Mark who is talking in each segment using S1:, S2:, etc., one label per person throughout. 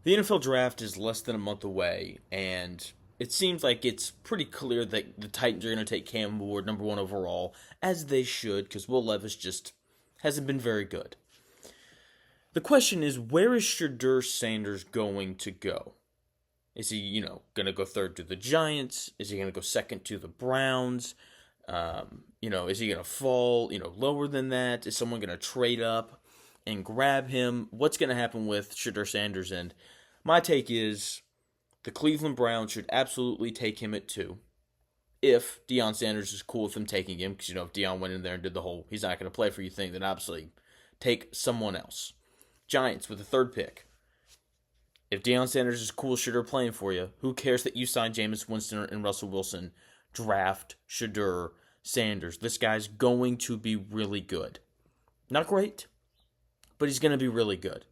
S1: The NFL draft is less than a month away, and it seems like it's pretty clear that the Titans are going to take Cam Ward number one overall, as they should, because Will Levis just hasn't been very good. The question is, where is Shedeur Sanders going to go? Is he, going to go third to the Giants? Is he going to go second to the Browns? Is he going to fall, lower than that? Is someone going to trade up and grab him? What's going to happen with Shedeur Sanders? And my take is the Cleveland Browns should absolutely take him at 2. If Deion Sanders is cool with them taking him, because, if Deion went in there and did the whole, he's not going to play for you thing, then obviously take someone else. Giants with the 3rd pick. If Deion Sanders is cool with Shedeur playing for you, who cares that you signed Jameis Winston and Russell Wilson? Draft Shedeur Sanders. This guy's going to be really good. Not great, but he's going to be really good.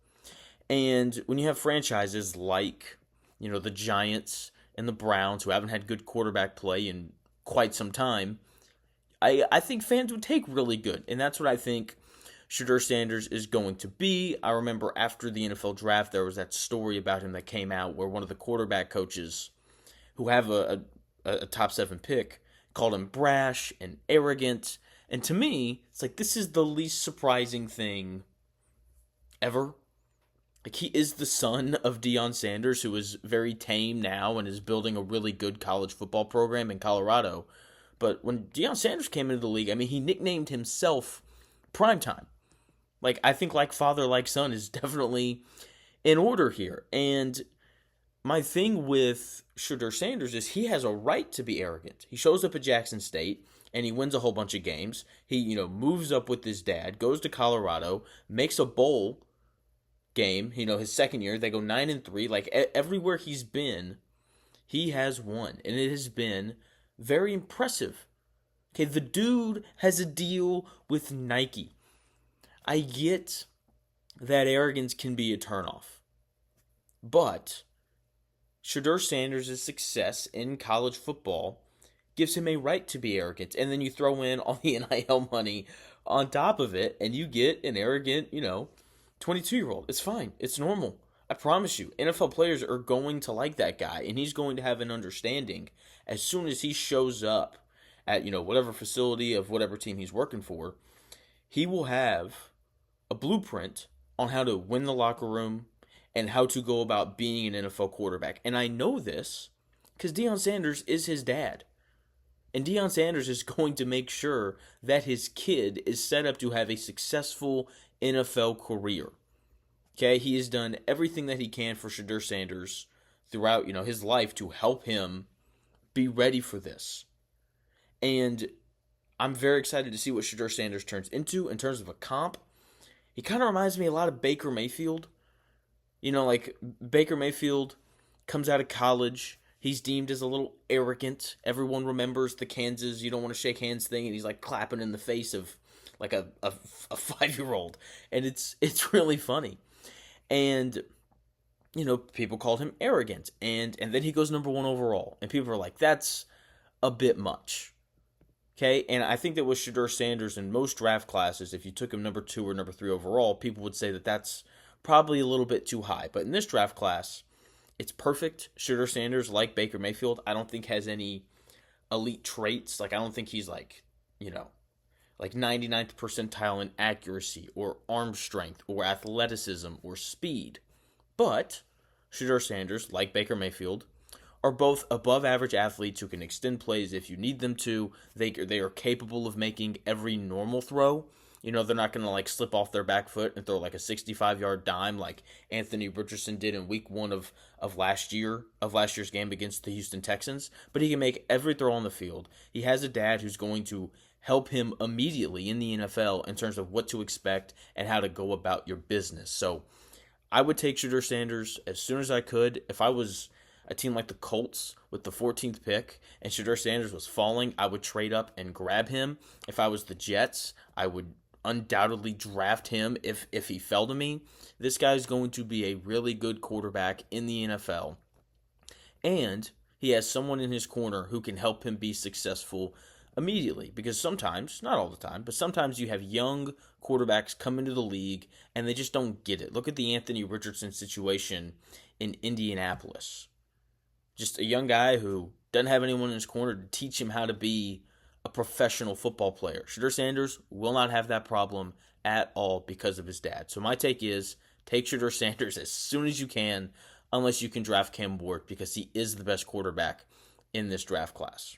S1: And when you have franchises like, the Giants and the Browns, who haven't had good quarterback play in quite some time, I think fans would take really good. And that's what I think Shedeur Sanders is going to be. I remember after the NFL draft, there was that story about him that came out where one of the quarterback coaches who have a top 7 pick called him brash and arrogant. And to me, it's like, this is the least surprising thing ever. Like, he is the son of Deion Sanders, who is very tame now and is building a really good college football program in Colorado. But when Deion Sanders came into the league, he nicknamed himself Primetime. Like, I think like father, like son is definitely in order here. And my thing with Shedeur Sanders is he has a right to be arrogant. He shows up at Jackson State and he wins a whole bunch of games. He, moves up with his dad, goes to Colorado, makes a bowl game. His second year, they go 9-3. Like, everywhere he's been, he has won. And it has been very impressive. Okay, the dude has a deal with Nike. I get that arrogance can be a turnoff. But Shedeur Sanders' success in college football gives him a right to be arrogant. And then you throw in all the NIL money on top of it, and you get an arrogant, 22-year-old. It's fine. It's normal. I promise you, NFL players are going to like that guy, and he's going to have an understanding as soon as he shows up at, whatever facility of whatever team he's working for. He will have a blueprint on how to win the locker room and how to go about being an NFL quarterback. And I know this because Deion Sanders is his dad. And Deion Sanders is going to make sure that his kid is set up to have a successful NFL career. Okay, he has done everything that he can for Shedeur Sanders throughout, his life to help him be ready for this. And I'm very excited to see what Shedeur Sanders turns into in terms of a comp. He kind of reminds me a lot of Baker Mayfield. Like Baker Mayfield comes out of college. He's deemed as a little arrogant. Everyone remembers the Kansas, you don't want to shake hands thing, and he's like clapping in the face of like a 5-year-old. And it's really funny. And, people called him arrogant. And then he goes number 1 overall. And people are like, that's a bit much. Okay, and I think that with Shedeur Sanders in most draft classes, if you took him number 2 or number 3 overall, people would say that that's probably a little bit too high. But in this draft class, it's perfect. Shedeur Sanders, like Baker Mayfield, I don't think has any elite traits. Like, I don't think he's like 99th percentile in accuracy or arm strength or athleticism or speed. But Shedeur Sanders, like Baker Mayfield, are both above average athletes who can extend plays if you need them to. They are capable of making every normal throw. They're not going to like slip off their back foot and throw like a 65-yard dime like Anthony Richardson did in week 1 of last year's game against the Houston Texans. But he can make every throw on the field. He has a dad who's going to help him immediately in the NFL in terms of what to expect and how to go about your business. So I would take Shedeur Sanders as soon as I could. If I was a team like the Colts with the 14th pick and Shedeur Sanders was falling, I would trade up and grab him. If I was the Jets, I would undoubtedly draft him if he fell to me. This guy is going to be a really good quarterback in the NFL. And he has someone in his corner who can help him be successful immediately, because sometimes, not all the time, but sometimes you have young quarterbacks come into the league and they just don't get it. Look at the Anthony Richardson situation in Indianapolis. Just a young guy who doesn't have anyone in his corner to teach him how to be a professional football player. Shedeur Sanders will not have that problem at all because of his dad. So my take is take Shedeur Sanders as soon as you can, unless you can draft Cam Ward, because he is the best quarterback in this draft class.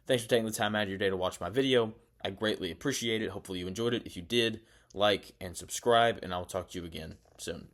S1: Thanks for taking the time out of your day to watch my video. I greatly appreciate it. Hopefully you enjoyed it. If you did, like and subscribe, and I'll talk to you again soon.